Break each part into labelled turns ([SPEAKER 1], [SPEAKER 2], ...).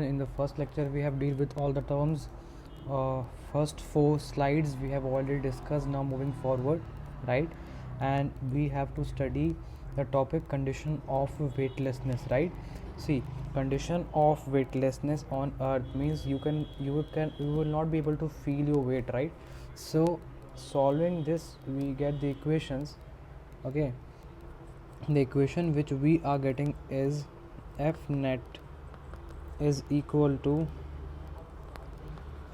[SPEAKER 1] In the first lecture we have dealt with all the terms. First 4 slides we have already discussed. Now moving forward, right, and we have to study the topic condition of weightlessness, right. See, condition of weightlessness on earth means you will not be able to feel your weight, right. So solving this we get the equations. Okay, the equation which we are getting is F net is equal to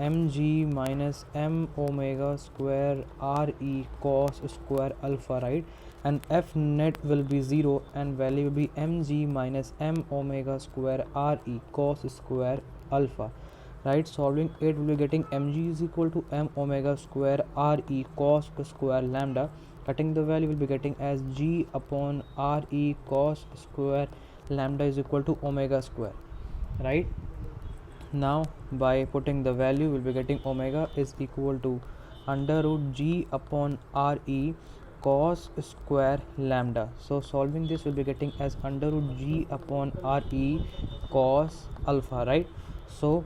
[SPEAKER 1] mg minus m omega square re cos square alpha, right, and f net will be 0 and value will be mg minus m omega square re cos square alpha, right. Solving it will be getting mg is equal to m omega square re cos square lambda. Cutting the value will be getting as g upon re cos square lambda is equal to omega square, right. Now by putting the value we'll be getting omega is equal to under root g upon re cos square lambda. So solving this will be getting as under root g upon re cos alpha, right. So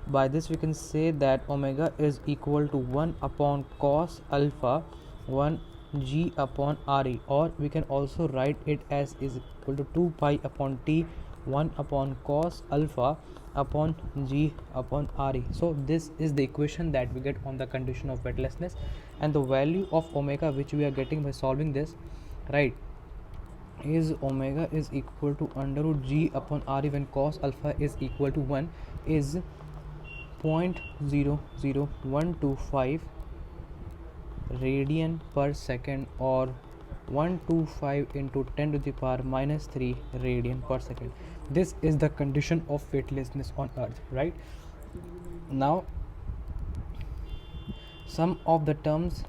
[SPEAKER 1] by this we can say that omega is equal to 1 upon cos alpha 1 g upon re, or we can also write it as is equal to 2 pi upon t 1 upon cos alpha upon g upon re. So this is the equation that we get on the condition of weightlessness, and the value of omega which we are getting by solving this, right, is omega is equal to under root g upon re when cos alpha is equal to 1 is 0.00125 radian per second, or 125 into 10 to the power minus 3 radian per second. This is the condition of weightlessness on earth, right. Now some of the terms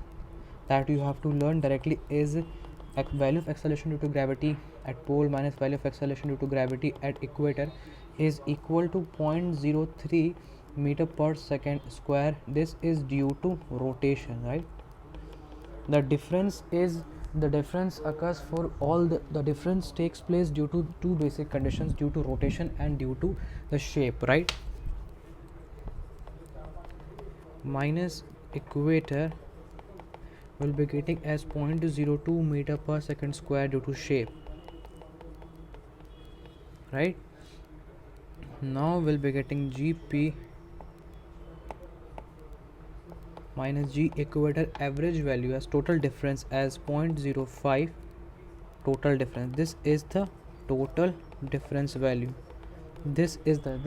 [SPEAKER 1] that you have to learn directly is value of acceleration due to gravity at pole minus value of acceleration due to gravity at equator is equal to 0.03 meter per second square. This is due to rotation, right. The difference occurs for all the difference takes place due to two basic conditions, due to rotation and due to the shape, right. Minus equator will be getting as 0.02 meter per second square due to shape, right. Now we'll be getting gp minus g equator average value as total difference as 0.05 total difference. This is the total difference value. This is the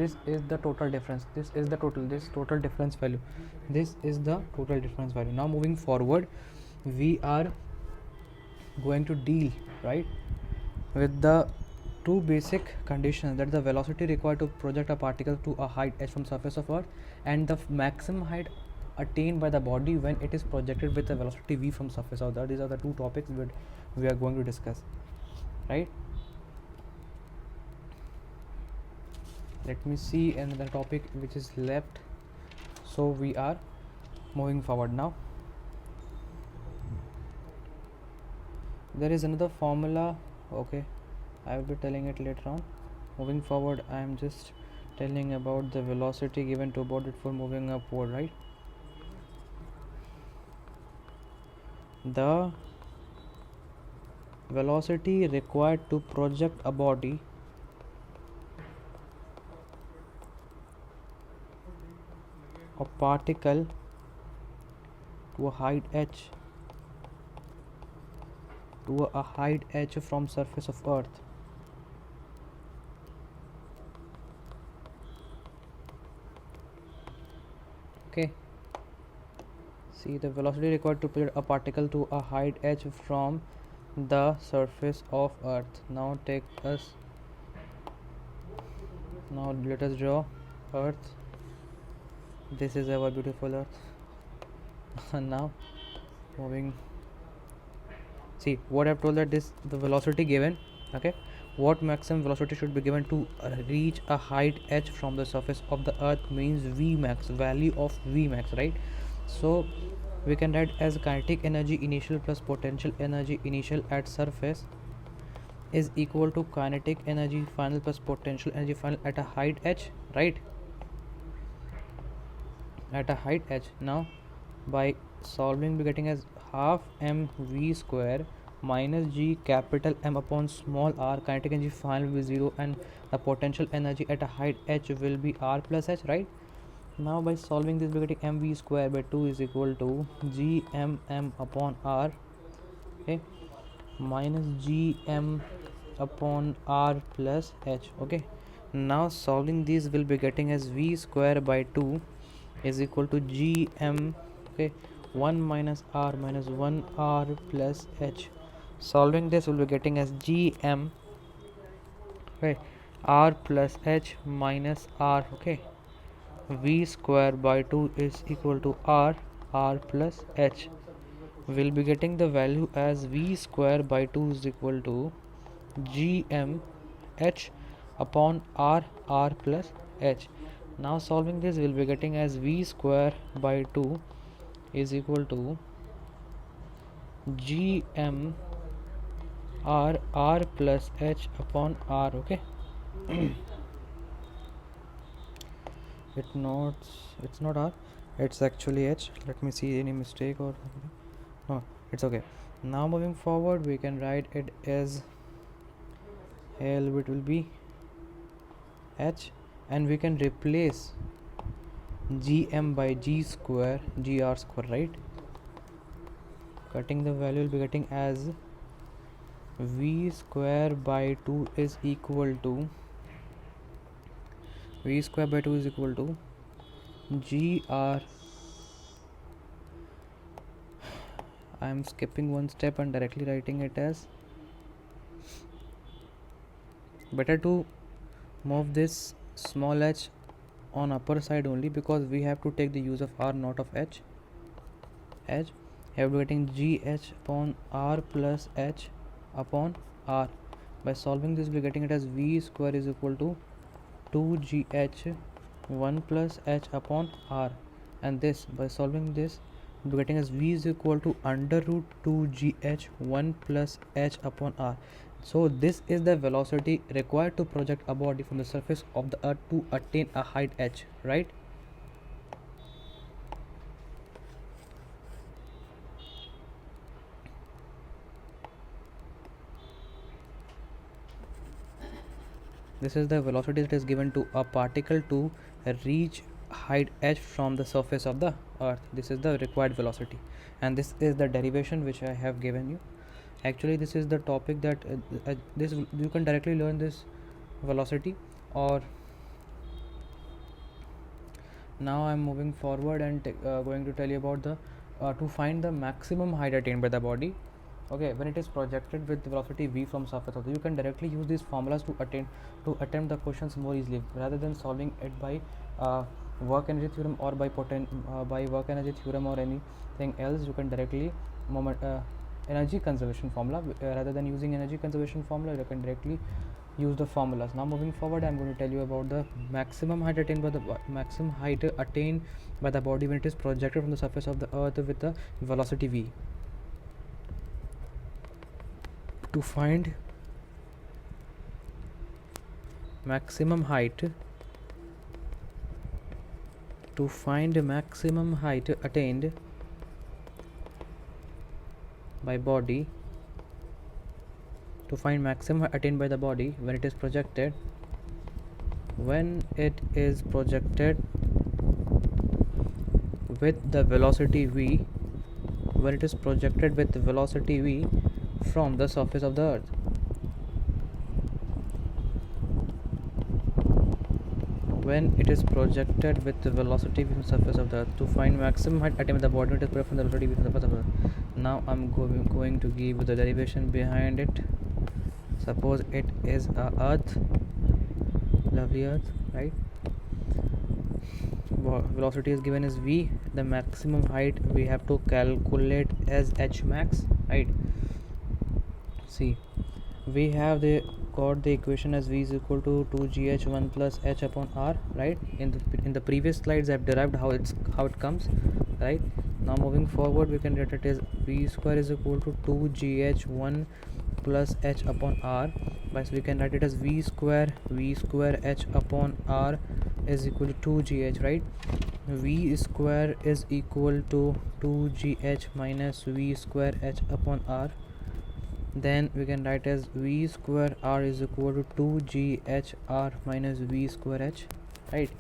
[SPEAKER 1] total difference. This is the total difference value. This is the total difference value. Now moving forward, we are going to deal, right, with the two basic conditions, that the velocity required to project a particle to a height h from surface of earth, and the maximum height attained by the body when it is projected with a velocity v from surface of the earth. These are the two topics that we are going to discuss, right. Let me see another topic which is left. So we are moving forward now. There is another formula, okay, I will be telling it later on. Moving forward, I am just telling about the velocity given to a body for moving upward, right. The velocity required to project a body of particle to a height h from surface of earth okay. See, the velocity required to project a particle to a height h from the surface of earth. Now let us draw earth. This is our beautiful earth. And now moving, see what I've told, that this the velocity given, okay, what maximum velocity should be given to reach a height h from the surface of the earth means v max, value of v max, right. So we can write as kinetic energy initial plus potential energy initial at surface is equal to kinetic energy final plus potential energy final at a height h, right? At a height h. Now by solving we're getting as half mv square minus g capital M upon small r, kinetic energy final will be 0 and the potential energy at a height h will be r plus h, right? Now by solving this we're getting mv square by 2 is equal to gmm upon r, okay, minus gm upon r plus h, okay. Now solving these will be getting as v square by 2 is equal to gm, okay, 1 minus r 1 r plus h. Solving this will be getting as gm, okay, r plus h minus r, okay. V square by 2 is equal to r plus h. We'll be getting the value as v square by 2 is equal to gm h upon r plus h. Now solving this we'll be getting as v square by 2 is equal to gm r plus h upon r, okay. It's not r, it's actually h. Let me see any mistake or no, it's okay. Now moving forward we can write it as L, it will be h, and we can replace gm by g square gr square, right? Cutting the value will be getting as v square by 2 is equal to v square by 2 is equal to gr, I am skipping one step and directly writing it as, better to move this small h on upper side only because we have to take the use of r not of h. Have to getting gh upon r plus h upon r. By solving this we are getting it as v square is equal to 2gh 1 plus h upon r, and this by solving this we are getting as v is equal to under root 2gh 1 plus h upon r. So this is the velocity required to project a body from the surface of the earth to attain a height h, right? This is the velocity that is given to a particle to reach height h from the surface of the earth. This is the required velocity, and this is the derivation which I have given you. Actually this is the topic that this you can directly learn this velocity. Or now I'm moving forward and going to tell you about the to find the maximum height attained by the body, okay, when it is projected with velocity v from surface of the, you can directly use these formulas to attempt the questions more easily rather than solving it by work energy theorem or by work energy theorem or anything else. You can directly energy conservation formula, rather than using energy conservation formula you can directly use the formulas. Now moving forward I'm going to tell you about the maximum height attained by the body when it is projected from the surface of the earth with the velocity v. To find maximum height attained by body, to find maximum attained by the body when it is projected with the velocity v, when it is projected with the velocity v from the surface of the earth. When it is projected with the velocity from the surface of the earth, to find maximum height attained by the body, it is projected from the velocity v from the surface of the earth. Now I'm going to give the derivation behind it. Suppose it is a earth, lovely earth, right? Velocity is given as v, the maximum height we have to calculate as h max, right? See, we have got the equation as v is equal to 2gh 1 plus h upon r, right? In the previous slides I've derived how it comes, right? Now moving forward we can write it as v square is equal to 2gh 1 plus h upon r. So we can write it as v square h upon r is equal to 2gh, right? V square is equal to 2gh minus v square h upon r. Then we can write as v square r is equal to 2gh r minus v square h, right?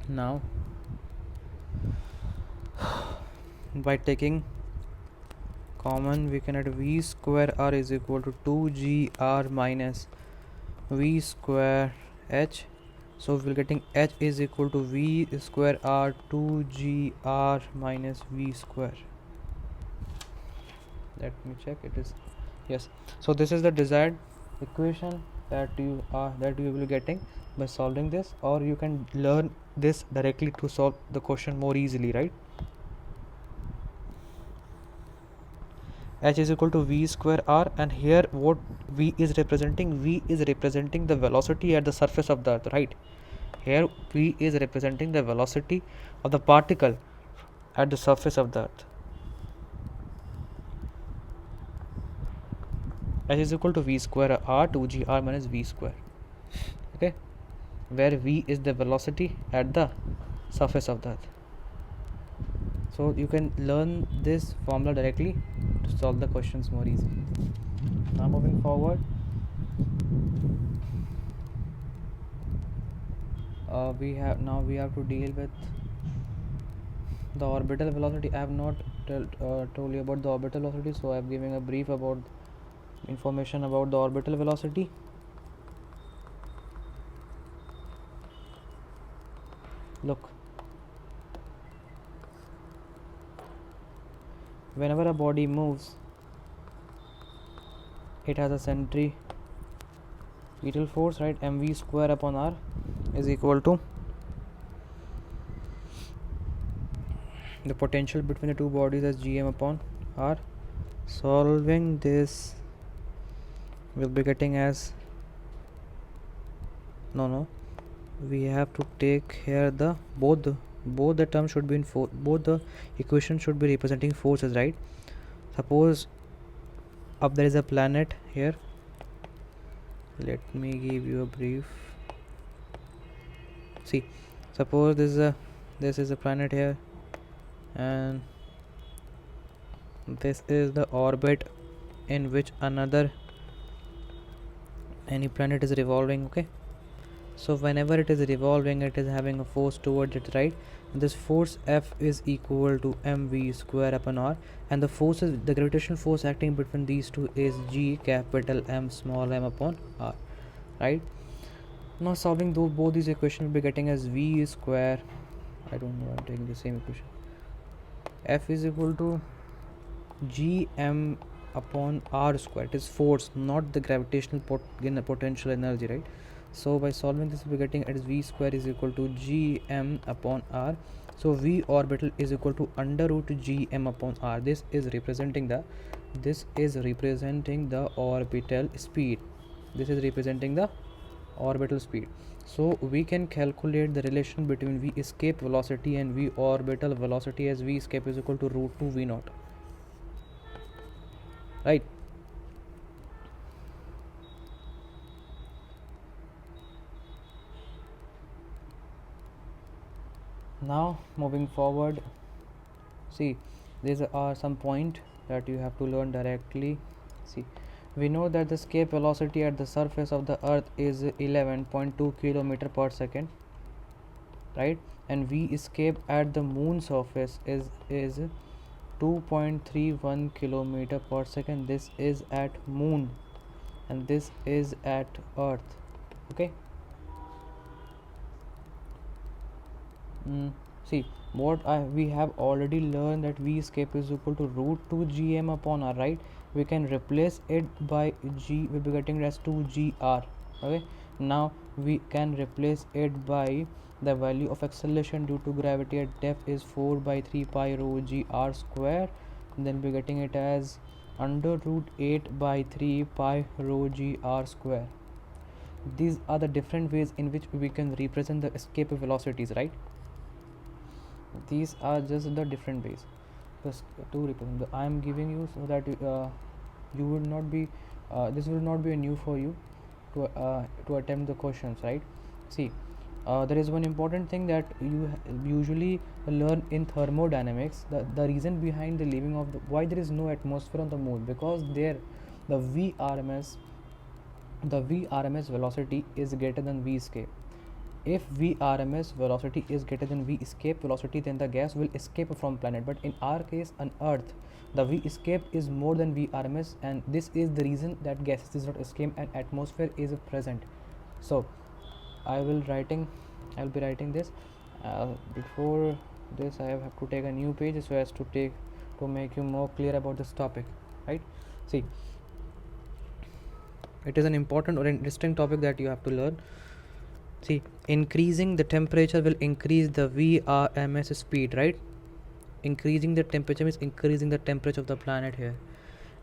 [SPEAKER 1] Now by taking common, we can write v square r is equal to 2g r minus v square h. So we're getting h is equal to v square r 2g r minus v square. Let me check, it is yes. So this is the desired equation that you will be getting by solving this, or you can learn this directly to solve the question more easily, right? H is equal to v square r, and here what v is representing? V is representing the velocity at the surface of the earth, right? Here v is representing the velocity of the particle at the surface of the earth. H is equal to v square r 2g r minus v square, okay, where v is the velocity at the surface of the earth. So you can learn this formula directly to solve the questions more easily. Now moving forward, we have to deal with the orbital velocity. I have not told you about the orbital velocity, so I am giving a brief about information about the orbital velocity. Look, whenever a body moves, it has a centripetal force, right? Mv square upon r is equal to the potential between the two bodies as gm upon r. Solving this, we'll be getting as we have to take here the both the terms should be in both the equations should be representing forces, right? Suppose up there is a planet here. Let me give you a brief. See, suppose this is a planet here, and this is the orbit in which any planet is revolving, okay? So whenever it is revolving, it is having a force towards it, right? And this force F is equal to mv square upon r, and the gravitational force acting between these two is G capital M small m upon r, right? Now solving both these equations, will be getting as v square, I don't know, I'm taking the same equation. F is equal to gm upon r square. It is force, not the gravitational potential energy, right? So by solving this, we're getting as v square is equal to gm upon r. So v orbital is equal to under root gm upon r. This is representing the orbital speed. This is representing the orbital speed. So we can calculate the relation between v escape velocity and v orbital velocity as v escape is equal to root 2 v naught, right? Now moving forward, see, these are some point that you have to learn directly. See, we know that the escape velocity at the surface of the earth is 11.2 km per second, right? And v escape at the moon surface is 2.31 km per second. This is at moon and this is at earth, okay? See, we have already learned that v escape is equal to root 2 gm upon r, right? We can replace it by g, we'll be getting it as 2gr, okay? Now we can replace it by the value of acceleration due to gravity at depth is 4 by 3 pi rho g r square. Then we're getting it as under root 8 by 3 pi rho g r square. These are the different ways in which we can represent the escape velocities, right? These are just the different ways to represent. I am giving you so that you would not be this will not be a new for you to attempt the questions, right? See, there is one important thing that you usually learn in thermodynamics. The reason behind the leaving of why there is no atmosphere on the moon, because there the vrms velocity is greater than v escape. If vrms velocity is greater than v escape velocity, then the gas will escape from planet. But in our case on earth, the v escape is more than vrms, and this is the reason that gases does not escape and atmosphere is present. So I will be writing this. Before this, I have to take a new page so as to make you more clear about this topic, right? See, it is an important or interesting topic that you have to learn. See, increasing the temperature will increase the vrms speed, right? Increasing the temperature means increasing the temperature of the planet here.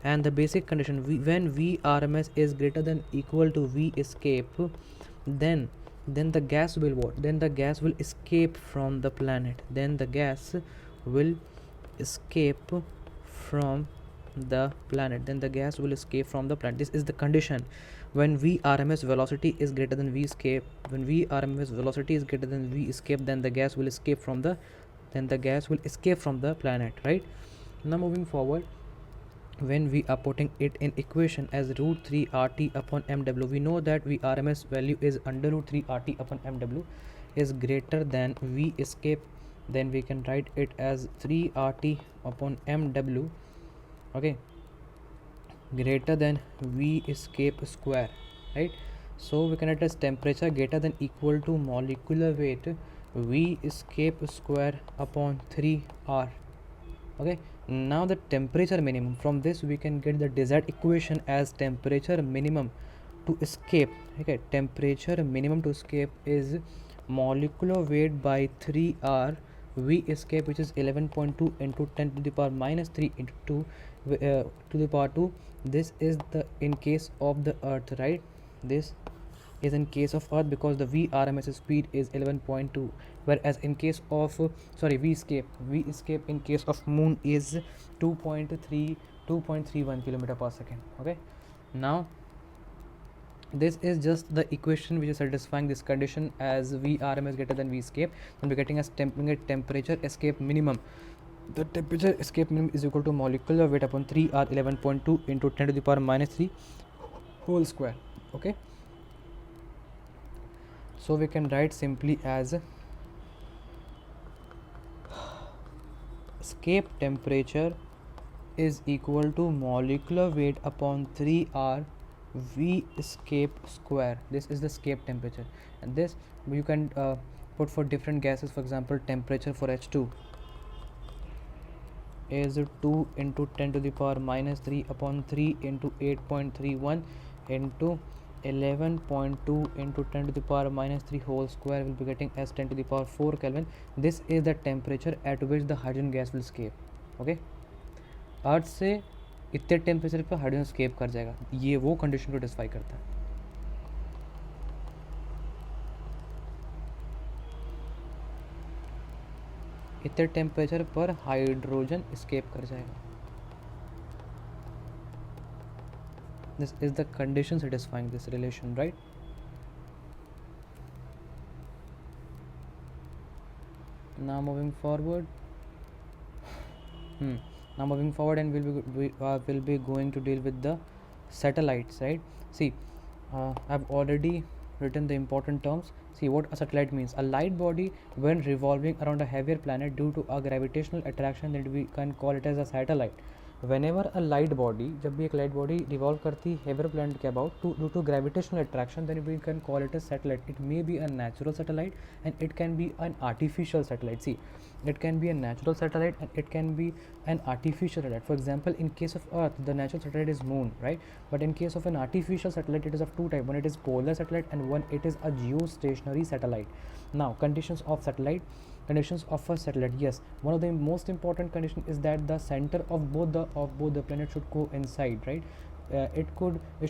[SPEAKER 1] And the basic condition, when vrms is greater than equal to v escape, then the gas will what? Then the gas will escape from the planet. Then the gas will escape from the planet. Then the gas will escape from the planet. This is the condition. When vrms velocity is greater than v escape, when vrms velocity is greater than v escape, then the gas will escape from the planet, right? Now moving forward, when we are putting it in equation as root 3 RT upon MW, we know that vrms value is under root 3 RT upon MW is greater than v escape. Then we can write it as 3 RT upon MW, okay, greater than v escape square, right? So we can write as temperature greater than equal to molecular weight v escape square upon 3R. Okay, now the temperature minimum, from this we can get the desired equation as temperature minimum to escape. Okay, temperature minimum to escape is molecular weight by 3R v escape, which is 11.2 into 10 to the power minus 3 into 2 to the power 2. This is the in case of the earth, right? This is in case of earth because the vrms speed is 11.2, whereas in case of v escape in case of moon is 2.31 kilometer per second. Okay, now this is just the equation which is satisfying this condition as vrms greater than v escape. Then we're getting as temperature escape minimum. The temperature escape minimum is equal to molecular weight upon 3R 11.2 into 10 to the power minus 3 whole square. Okay, so we can write simply as escape temperature is equal to molecular weight upon 3R v escape square. This is the escape temperature, and this you can put for different gases. For example, temperature for H2 is 2 into 10 to the power minus 3 upon 3 into 8.31 into 11.2 into 10 to the power minus 3 whole square will be getting as 10 to the power 4 Kelvin. This is the temperature at which the hydrogen gas will escape. Okay, अर्थ से इतने temperature पर hydrogen escape कर जाएगा, ये वो condition को डिस्फाई करता है. इतने टेम्परेचर पर हाइड्रोजन escape कर जाएगा. This is the condition satisfying this relation, right? Now moving forward, and we'll be going to deal with the satellites, right? See, I've already written the important terms. See what a satellite means. A light body when revolving around a heavier planet due to a gravitational attraction, that we can call it as a satellite. Whenever a light body, जब भी एक light body revolve करती है heavier planet के about due to gravitational attraction, then we can call it a satellite. It may be a natural satellite and it can be an artificial satellite. See, it can be a natural satellite and it can be an artificial satellite. For example, in case of Earth, the natural satellite is Moon, right? But in case of an artificial satellite, it is of two types. One, it is polar satellite, and one, it is a geostationary satellite. Now, conditions of a satellite. Yes, one of the most important condition is that the center of both the planet should coincide, right? it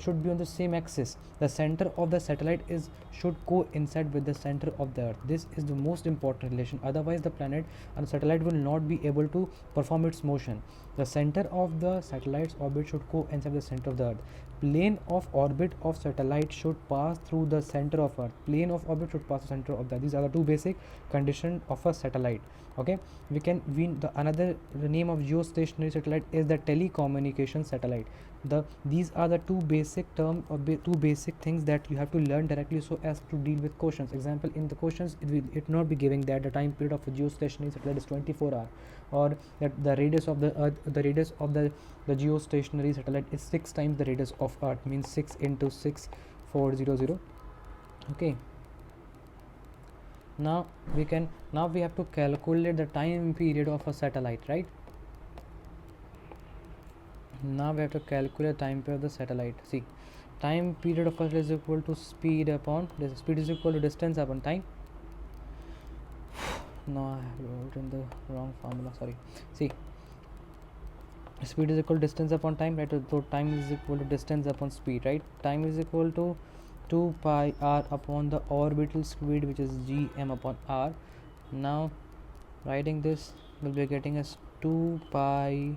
[SPEAKER 1] should be on the same axis. The center of the satellite is should coincide with the center of the earth. This is the most important relation, otherwise the planet and satellite will not be able to perform its motion. The center of the satellite's orbit should coincide with the center of the earth. Plane of orbit of satellite should pass through the center of earth. Plane of orbit should pass the center of the earth. These are the two basic conditions of a satellite. Okay, the name of geostationary satellite is the telecommunication satellite. These are the two basic two basic things that you have to learn directly so as to deal with questions. Example, in the questions it not be giving that the time period of a geostationary satellite is 24 hours, or that the radius of the earth, the radius of the geostationary satellite is 6 times the radius of earth, means 6 into 6400. Okay, now we have to calculate the time period of a satellite, right? Now we have to calculate time period of the satellite. See, time period of a satellite is equal to speed upon speed is equal to distance upon time. No, I have written the wrong formula, sorry. See, speed is equal to distance upon time, right? So time is equal to distance upon speed, right? Time is equal to 2 pi r upon the orbital speed, which is gm upon r. Now writing this will be getting us 2 pi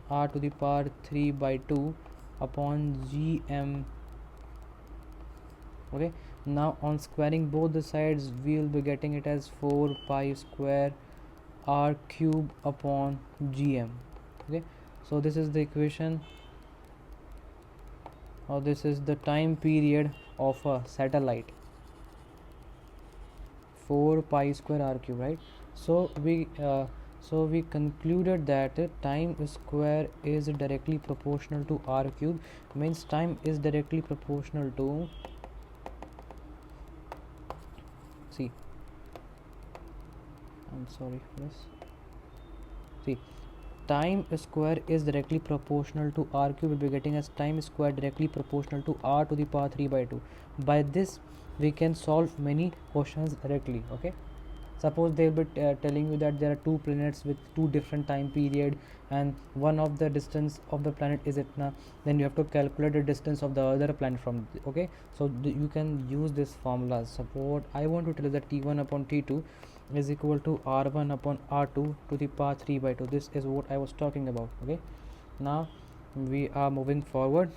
[SPEAKER 1] r to the power 3 by 2 upon gm. Okay, now on squaring both the sides we will be getting it as 4 pi square r cube upon gm. Okay, so this is the equation, or this is the time period of a satellite, 4 pi square r cube, right? So we concluded that time square is directly proportional to r cube, means time is directly proportional to, see, I'm sorry for this. See, time square is directly proportional to r cube. Will be getting as time square directly proportional to r to the power 3 by 2. By this we can solve many questions directly. Okay, suppose they will be telling you that there are two planets with two different time period, and one of the distance of the planet is itna, then you have to calculate the distance of the other planet from. Okay, so you can use this formula. Suppose I want to tell you that t1 upon t2 is equal to r1 upon r2 to the power 3 by 2. This is what I was talking about. Okay, now we are moving forward.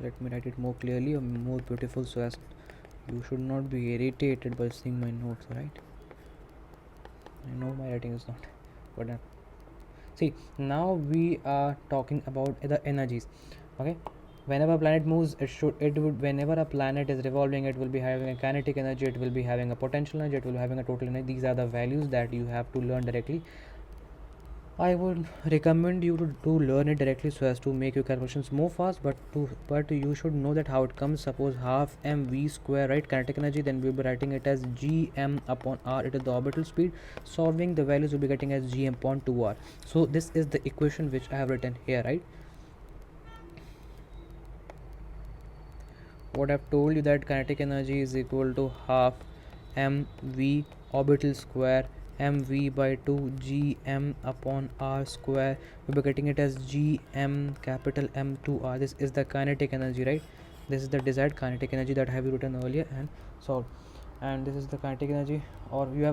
[SPEAKER 1] Let me write it more clearly or more beautiful, so as you should not be irritated by seeing my notes, right? I know my writing is not, but see, now we are talking about the energies. Okay, whenever a planet moves, whenever a planet is revolving, it will be having a kinetic energy, it will be having a potential energy, it will be having a total energy. These are the values that you have to learn directly. I would recommend you to learn it directly so as to make your calculations more fast, but you should know that how it comes. Suppose half mv square, right, kinetic energy, then we'll be writing it as gm upon r. It is the orbital speed. Solving the values will be getting as gm upon 2r. So this is the equation which I have written here, right? What I've told you that kinetic energy is equal to half mv orbital square mv by 2 gm upon r square. We'll be getting it as gm capital m2r. This is the kinetic energy, right? This is the desired kinetic energy that I have written earlier and solved. And this is the kinetic energy, or I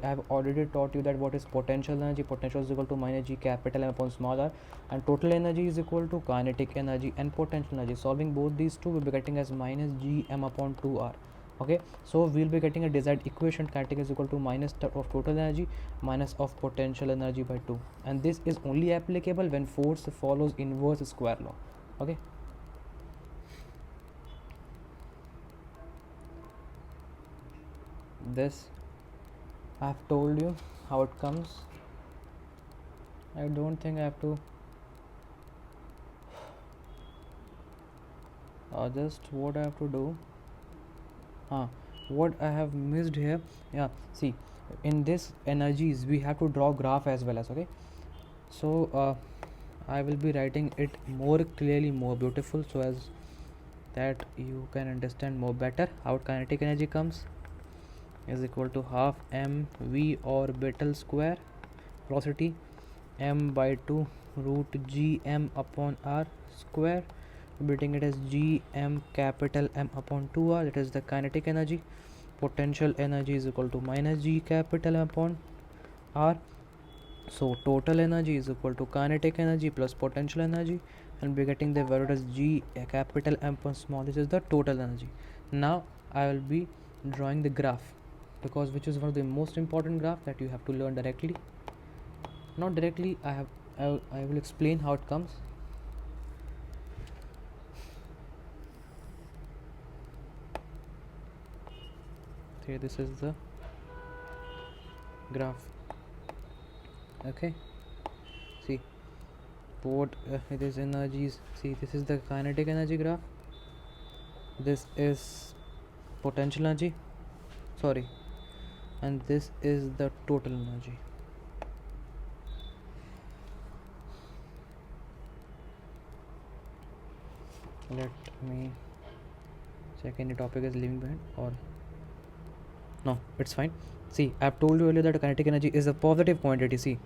[SPEAKER 1] have already taught you that what is potential energy. Potential is equal to minus g capital M upon small r, and total energy is equal to kinetic energy and potential energy. Solving both these two, we'll be getting as minus g m upon 2r. Okay, so we'll be getting a desired equation. Kinetic is equal to minus of total energy minus of potential energy by 2, and this is only applicable when force follows inverse square law. Okay, this I've told you how it comes. I don't think I have to just what I have to do. What I have missed here, yeah, see, in this energies we have to draw graph as well as. Okay, so I will be writing it more clearly, more beautiful, so as that you can understand more better. How kinetic energy comes is equal to half mv orbital square velocity m by 2 root gm upon r square, writing it as gm capital M upon 2r. That is the kinetic energy. Potential energy is equal to minus g capital M upon r. So total energy is equal to kinetic energy plus potential energy, and we're getting the value as g capital M upon small. This is the total energy. Now I will be drawing the graph, because which is one of the most important graph that you have to learn directly. Not directly, I will explain how it comes. Here this is the graph. Okay, see what it is energies. See, this is the kinetic energy graph, this is potential energy, sorry, and this is the total energy. Let me check any topic is leaving behind, or no, it's fine. See, I've told you earlier that kinetic energy is a positive quantity. See,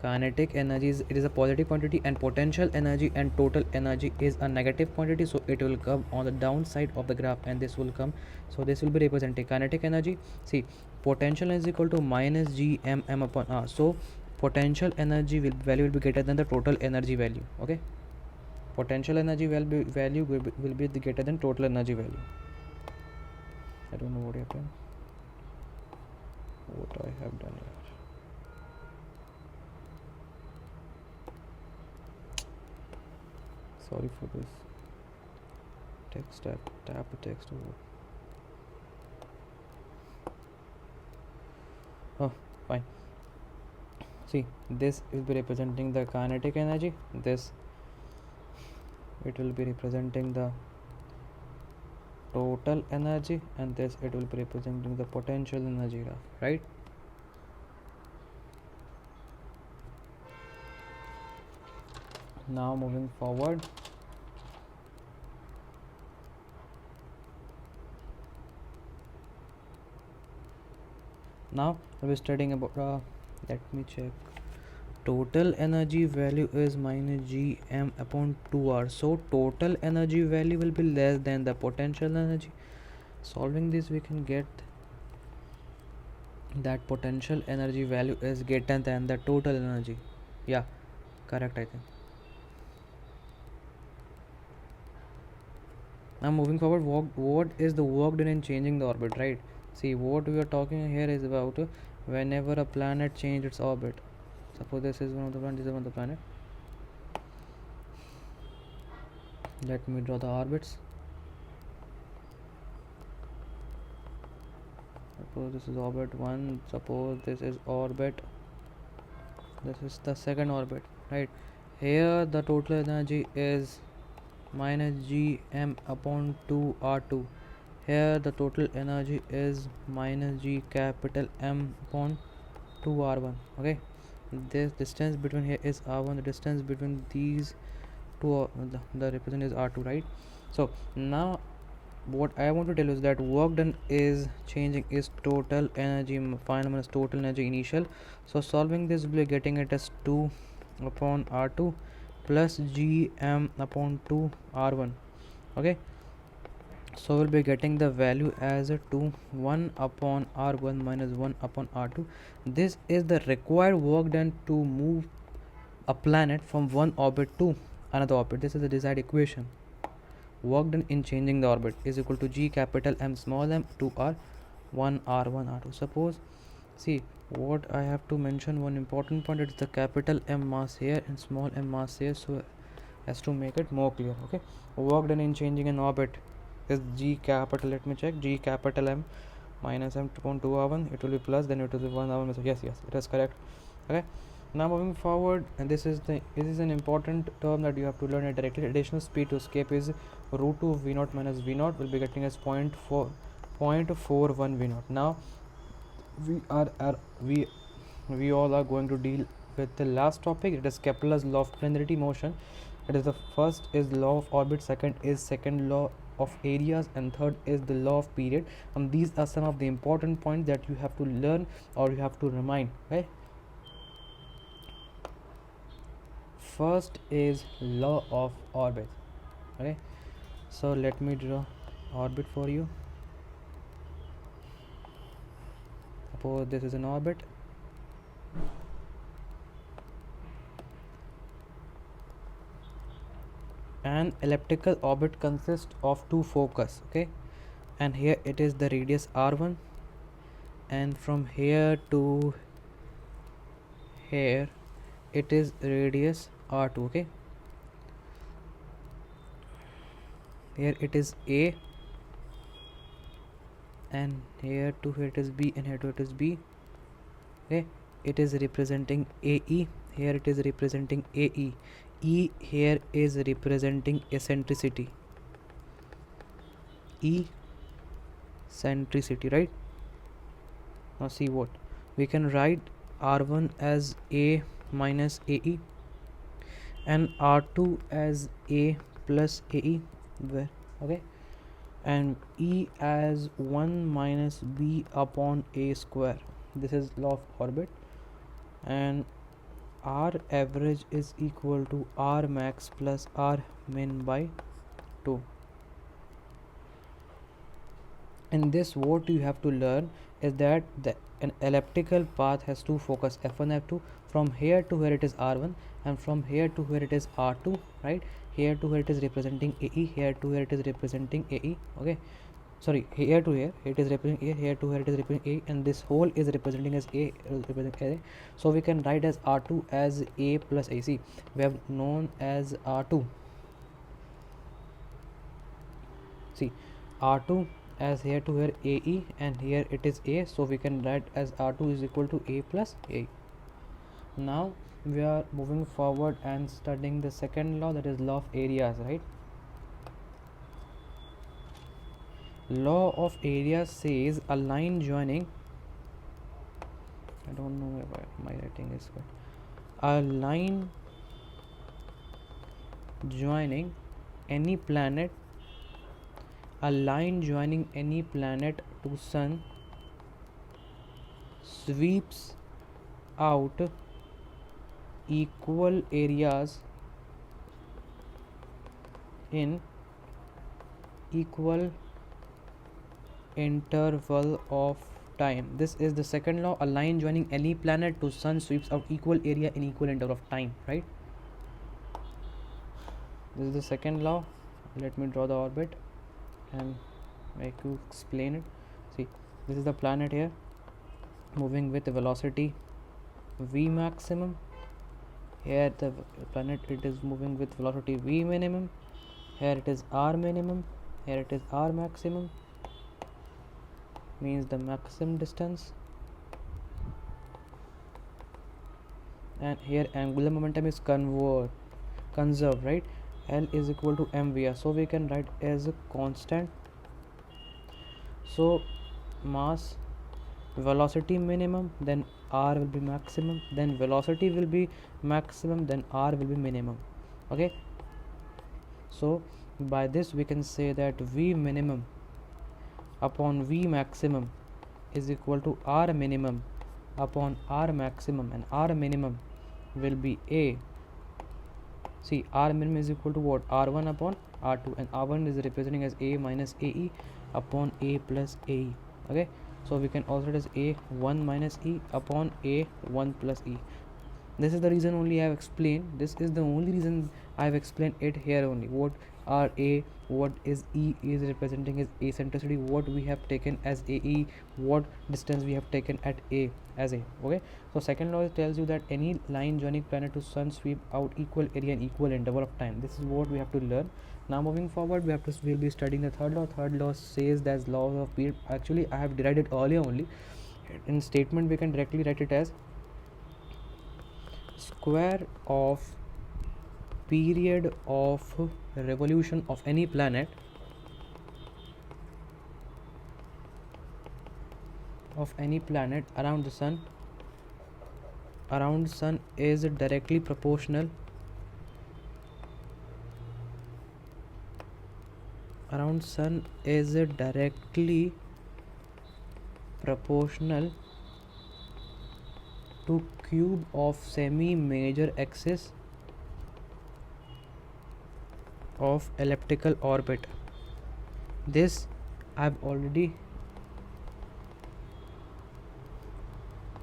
[SPEAKER 1] kinetic energy is, it is a positive quantity, and potential energy and total energy is a negative quantity, so it will come on the downside of the graph, and this will come, so this will be representing kinetic energy. See, potential is equal to minus gmm upon r, so potential energy value will be greater than the total energy value. Okay, potential energy value will be greater than total energy value. I don't know what happened, what I have done here. Sorry for this. Text tap the text over. Oh, fine. See, this will be representing the kinetic energy, this it will be representing the total energy, and this it will be representing the potential energy graph, right? Now moving forward, now we'll be studying about let me check. Total energy value is minus gm upon 2r, so total energy value will be less than the potential energy. Solving this, we can get that potential energy value is greater than the total energy. Yeah, correct, I think. Now moving forward, what is the work done in changing the orbit, right? See, what we are talking here is about whenever a planet changes its orbit. Suppose this is one of the planet, this is one of the planet. Let me draw the orbits. Suppose this is orbit 1, suppose this is orbit, this is the second orbit, right? Here the total energy is minus gm upon 2 r2. Here the total energy is minus g capital M upon 2 r1. Okay, this distance between here is r1, the distance between these two the represent is r2, right? So now what I want to tell you is that work done is changing is total energy final minus total energy initial. So solving this, we'll be getting it as 2 upon r2 plus gm upon 2 r1. Okay, so we'll be getting the value as a 2 1 upon r1 minus 1 upon r2. This is the required work done to move a planet from one orbit to another orbit. This is the desired equation. Work done in changing the orbit is equal to g capital M small m 2 r 1 r1 r2. Suppose, see, what I have to mention one important point, it's the capital M mass here and small m mass here, so as to make it more clear. Okay, work done in changing an orbit is g capital, let me check, g capital M minus m upon 2 r1, it will be plus, then it will be 1 r1. So yes, it is correct. Okay, now moving forward, and this is an important term that you have to learn it directly. Additional speed to escape is root 2 v naught minus v naught, will be getting as 0.41 v naught. Now we all are going to deal with the last topic. It is Kepler's law of planetary motion. It is the first is law of orbit, second is second law of areas, and third is the law of period. And these are some of the important points that you have to learn or you have to remind. Okay, first is law of orbit. Okay, so let me draw orbit for you. Suppose this is an orbit. An elliptical orbit consists of two focus. Okay, and here it is the radius r1, and from here to here it is radius r2. Okay, here it is a, and here to here it is b, and here to it is b. Okay, it is representing ae, here it is representing ae. E here is representing eccentricity, eccentricity, right? Now see what we can write: r1 as a minus ae, and r2 as a plus ae, where okay, and e as 1 minus b upon a square. This is law of orbit. And r average is equal to r max plus r min by 2. In this, what you have to learn is that an elliptical path has two focus, f1, f2. From here to here it is r1, and from here to here it is r2, right? Here to here it is representing ae, here to here it is representing ae. Okay, sorry, here to here it is representing a, here to here it is representing a, and this whole is representing as a, representing a. So we can write as r2 as a plus ac. We have known as r2, see, r2 as here to here ae, and here it is a, so we can write as r2 is equal to a plus a. Now we are moving forward and studying the second law, that is law of areas, right? Law of area says a line joining, I don't know why my writing is good, a line joining any planet, a line joining any planet to sun sweeps out equal areas in equal interval of time. This is the second law. A line joining any planet to sun sweeps out equal area in equal interval of time, right? This is the second law. Let me draw the orbit and make you explain it. See, this is the planet here moving with velocity v maximum. Here the planet, it is moving with velocity v minimum. Here it is r minimum, here it is r maximum, means the maximum distance, and here angular momentum is conserved, right? L is equal to mvr, so we can write as a constant. So mass, velocity minimum, then r will be maximum, then velocity will be maximum, then r will be minimum. Okay, so by this we can say that v minimum upon v maximum is equal to r minimum upon r maximum, and r minimum will be a. See, r minimum is equal to what? r1 upon r2, and r1 is representing as a minus ae upon a plus ae. Okay, so we can also write as a1 minus e upon a1 plus e. This is the reason only I have explained, this is the only reason I have explained it here only. What are a, what is e is representing is eccentricity, what we have taken as ae, what distance we have taken at a as a. Okay, so second law tells you that any line joining planet to sun sweep out equal area in equal interval of time. This is what we have to learn. Now moving forward, we'll be studying the third law. Third law says that law of period. Actually I have derived it earlier only. In statement we can directly write it as square of period of revolution of any planet around the sun is directly proportional to cube of semi major axis of elliptical orbit. This I've already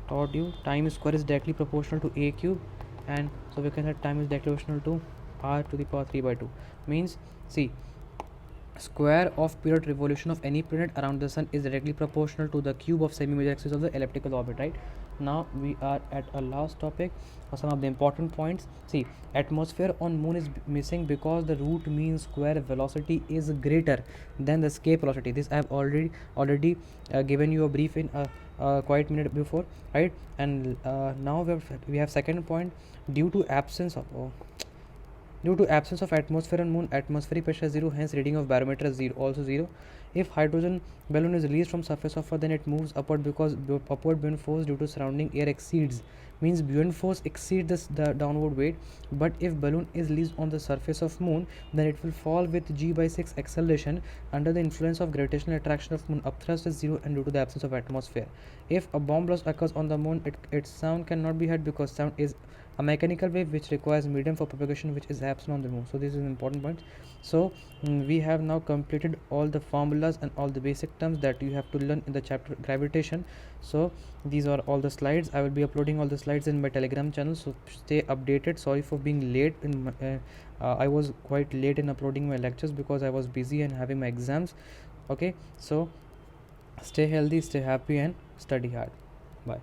[SPEAKER 1] taught you. Time square is directly proportional to a cube, and so we can say time is directly proportional to r to the power 3 by 2. Means, see, square of period revolution of any planet around the sun is directly proportional to the cube of semi-major axis of the elliptical orbit, right? Now we are at a last topic for some of the important points. See, atmosphere on moon is missing because the root mean square velocity is greater than the escape velocity. This I have already given you a brief in a quite minute before, right? And now we have second point. Due to absence of atmosphere on moon, atmospheric pressure is 0, hence reading of barometer is 0, also 0. If hydrogen balloon is released from surface of Earth, then it moves upward because upward buoyant force due to surrounding air exceeds, means buoyant force exceeds the downward weight. But if balloon is released on the surface of moon, then it will fall with g/6 acceleration under the influence of gravitational attraction of moon. Upthrust is 0 and due to the absence of atmosphere. If a bomb blast occurs on the moon, its sound cannot be heard because sound is a mechanical wave which requires medium for propagation, which is absent on the moon. So this is an important point. So we have now completed all the formulas and all the basic terms that you have to learn in the chapter gravitation. So these are all the slides. I will be uploading all the slides in my Telegram channel, so stay updated. Sorry for being late in my, I was quite late in uploading my lectures because I was busy and having my exams. Okay, so stay healthy, stay happy, and study hard. Bye.